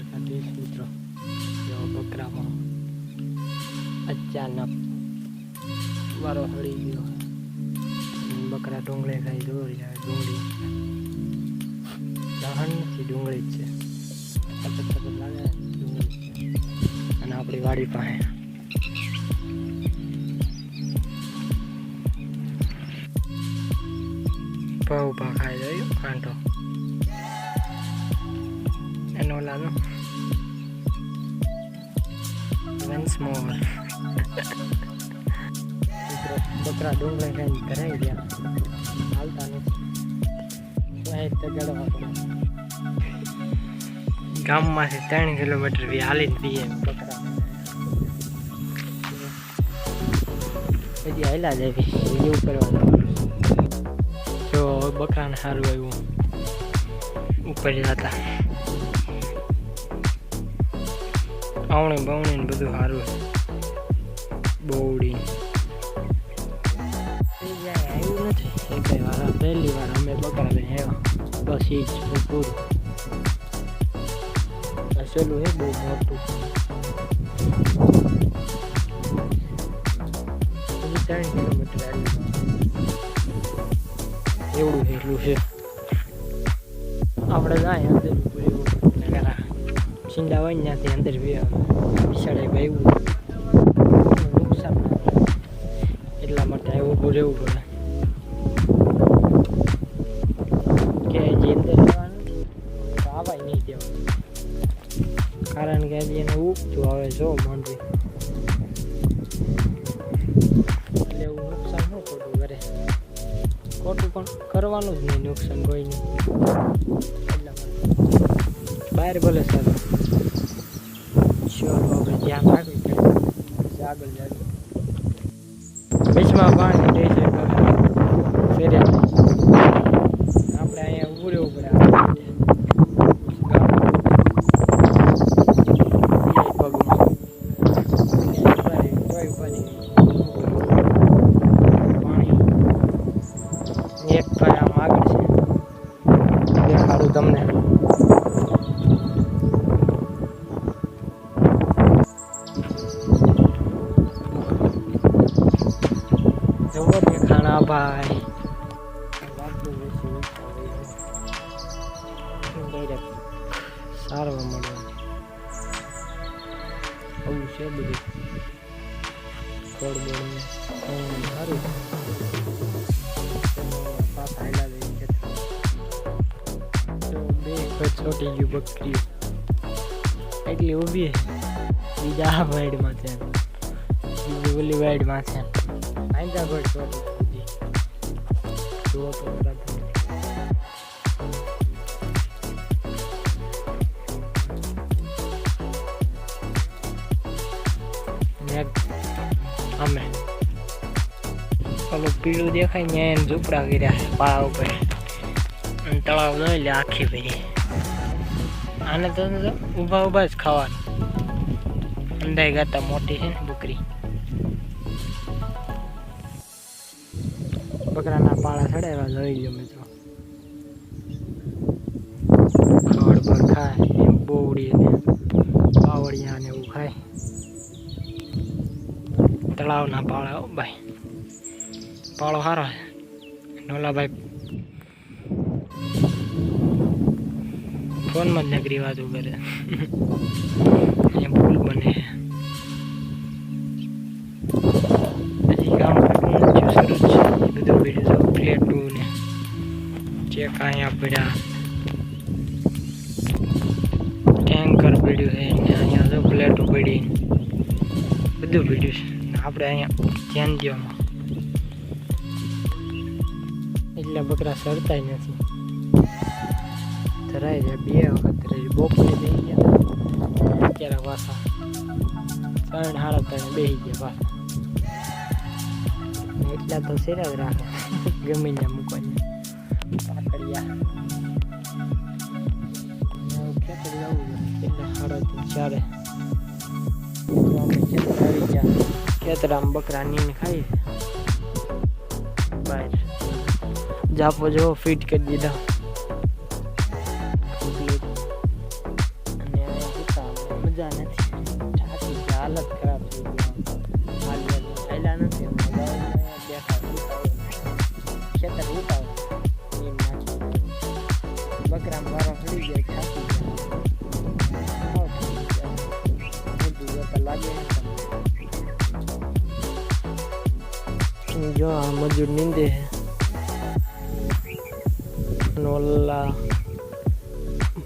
દ્વારકાધીશ મિત્રો, જો બકરામાં અચાનક વારો હળી ગયો. બકરા ડુંગળી ખાઈ દોરી આવે. ડુંગળી દહન નથી, ડુંગળી જ છે. સફેદ સફેદ લાગે ડુંગળી છે. અને આપણી વાડી પાસે ઉભા ખાઈ જાય કાંટો એનો ઓલાનો વન્સ મોર. બકરા ડુંગળી ખાઈને કરાઈ ગયા, હાલતા નથી તો ગળવા પડે. ગામમાંથી 3 કિલોમીટર હાલીને પીએ બકરા. હજી હાલ્યા જાય એવું કરવા જવાનું. જો બકરાને સારું આવ્યું ઉપર જતા આવણી બવણી ને બધું સારું બોવડી આવ્યું નથી. એક વાર પહેલી વાર અમે બકરા લઈને આવ્યા, બસ એ જ પૂરું. સહેલું હે બહુ મોટું. 3 કિલોમીટર એવડું એટલું છે. આપણે જાય અંદર છીંડા હોય ને ત્યાંથી અંદર બિસાડે એવું નુકસાન ના થાય, એટલા માટે ઊભું રહેવું પડે. કે જે અંદર રહેવાનું તો આવાય નહીં દેવાનું, કારણ કે હજી એને ઉગતું આવે જો માંડવી, એટલે એવું નુકસાન ન ખોટું કરે. ખોટું પણ કરવાનું જ નહીં, નુકસાન કોઈ નહીં. એટલા માટે બહાર ભલે સારું. ચલો આપણે ધ્યાન રાખવી પડે, આગળ જાય. બીચમાં પાણી રહે છે ફેરે, આપણે અહીંયા ઊભું રહેવું પડે. એક ભાઈ આમ આગળ છે, દેખાડું તમને. જવો દેખાણા ભાઈ, સારવા મળે આવું છે બધું. ખોડ બોડ સારું પાછા હાલા દઈ છે. તો બે છોટી ગયું બકરી એટલી ઊભી બીજા આ વાઈડમાં છે, બીજી ઓલી વાઈડમાં છે. આંજા ભર છોટી જુઓ તો બરાબર. અમે પેલું પીળું દેખાય ને એને ઝૂંપડા કર્યા છે પાળા ઉપર, અને તળાવ ન એટલે આખી ભરી. આને તો ઊભા ઊભા જ ખાવાનું. અંધાઈ ગાતા મોટી છે ને બકરી. બકરાના પાળા ચડાવ્યા જોઈ લો મિત્રો. ખડ પર ખાય એમ બોવડી ને પાવડિયા ને એવું ખાય. તળાવના પાળા હો ભાઈ, પાળો સારો છે. નોલાભાઈ ફોનમાં જ નકરી વાતો કરે. અહીંયા પુલ બને હજી કામ શરૂ છે. બધું પડ્યું ફ્લેટું ને ચેક અહીંયા પડ્યા, ટેન્કર પડ્યું છે ને અહીંયા જો ફ્લેટું પડી બધું પડ્યું છે. આપણે અહીંયા ધ્યાન દેવામાં એટલા બકરા સરતા નથી. ધરાઈ જાય 2 વખત રહી. બપોરે બેસી ગયા, અત્યારે પાછા 3 સાડા 3 બેસી ગયા પાછા. એટલા તો સેરા જ રાખે ગમે ત્યાં મૂકવાની. પાકડિયા ખેતર જવું એટલે 3:30 4 ખેતર આવી ગયા. ખેતરામ બકરા નીંદ ખાઈ બહાર જાપો જો ફિટ કરી દીધા. અને મજા નથી. થાકી ગયા, હાલત ખરાબ થઈ ગઈ. ખાયલા નથી બેઠા ખેતર ઉતાવ બકરામ વારો ચડી જાય. થાકી ગયા લાગે. જો આ મજૂર નીંદે છે, ઓલા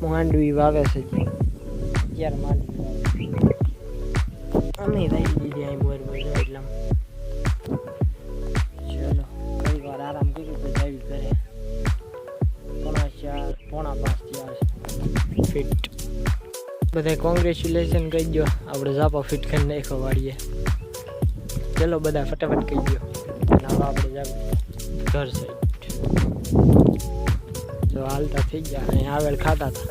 માંડવી વાવે છે. અત્યારે માંડવી વાવે અમે વાવી દીધી અહીં બોર બોર એટલે ચલો કઈ વાર આરામ કર્યું તો જાવી ઘરે. 4:45 ફિટ. બધા કોંગ્રેચ્યુલેશન કહી દો, આપણે ઝાપા ફિટ કરી નાખો વાળીએ. ચલો બધા ફટાફટ કહી દો. અને હવે આપણે જાવ ઘર સાઈડ. તો હાલતા થઈ ગયા, અહીં આવેલ ખાતા હતા.